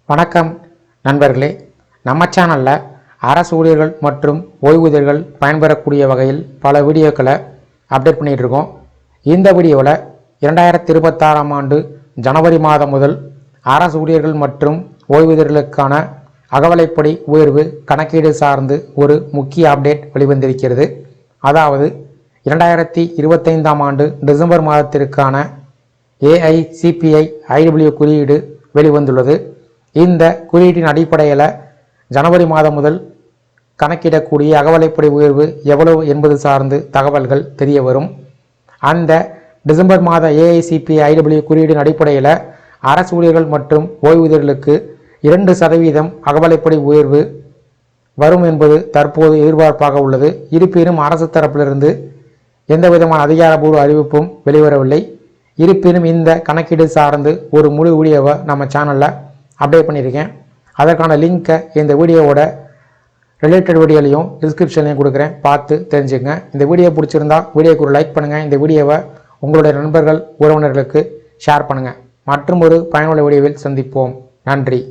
வணக்கம் நண்பர்களே, நம்ம சேனலில் அரசு ஊழியர்கள் மற்றும் ஓய்வூதியர்கள் பயன்பெறக்கூடிய வகையில் பல வீடியோக்களை அப்டேட் பண்ணிகிட்டு இருக்கோம். இந்த வீடியோவில் 2026ஆம் ஆண்டு ஜனவரி மாதம் முதல் அரசு ஊழியர்கள் மற்றும் ஓய்வூதியர்களுக்கான அகவலைப்படி உயர்வு கணக்கீடு சார்ந்து ஒரு முக்கிய அப்டேட் வெளிவந்திருக்கிறது. அதாவது 2025ஆம் ஆண்டு டிசம்பர் மாதத்திற்கான AICPI IW குறியீடு வெளிவந்துள்ளது. இந்த குறியீட்டின் அடிப்படையில் ஜனவரி மாதம் முதல் கணக்கிடக்கூடிய அகவலைப்படி உயர்வு எவ்வளவு என்பது சார்ந்து தகவல்கள் தெரிய வரும். அந்த டிசம்பர் மாத AICPI IW குறியீடின் அடிப்படையில் அரசு ஊழியர்கள் மற்றும் ஓய்வூதியர்களுக்கு 2% அகவலைப்படி உயர்வு வரும் என்பது தற்போது எதிர்பார்ப்பாக உள்ளது. இருப்பினும் அரசு தரப்பிலிருந்து எந்த விதமான அதிகாரப்பூர்வ அறிவிப்பும் வெளிவரவில்லை. இருப்பினும் இந்த கணக்கீடு சார்ந்து ஒரு முழு வீடியோவை நம்ம சேனலில் அப்டேட் பண்ணியிருக்கேன். அதற்கான லிங்க்கை இந்த வீடியோவோட ரிலேட்டட் வீடியோலையும் டிஸ்கிரிப்ஷன்லையும் கொடுக்குறேன், பார்த்து தெரிஞ்சுக்கங்க. இந்த வீடியோ பிடிச்சிருந்தா வீடியோக்கு ஒரு லைக் பண்ணுங்கள். இந்த வீடியோவை உங்களுடைய நண்பர்கள் உறவினர்களுக்கு ஷேர் பண்ணுங்கள். மற்றும் ஒரு பயனுள்ள வீடியோவில் சந்திப்போம். நன்றி.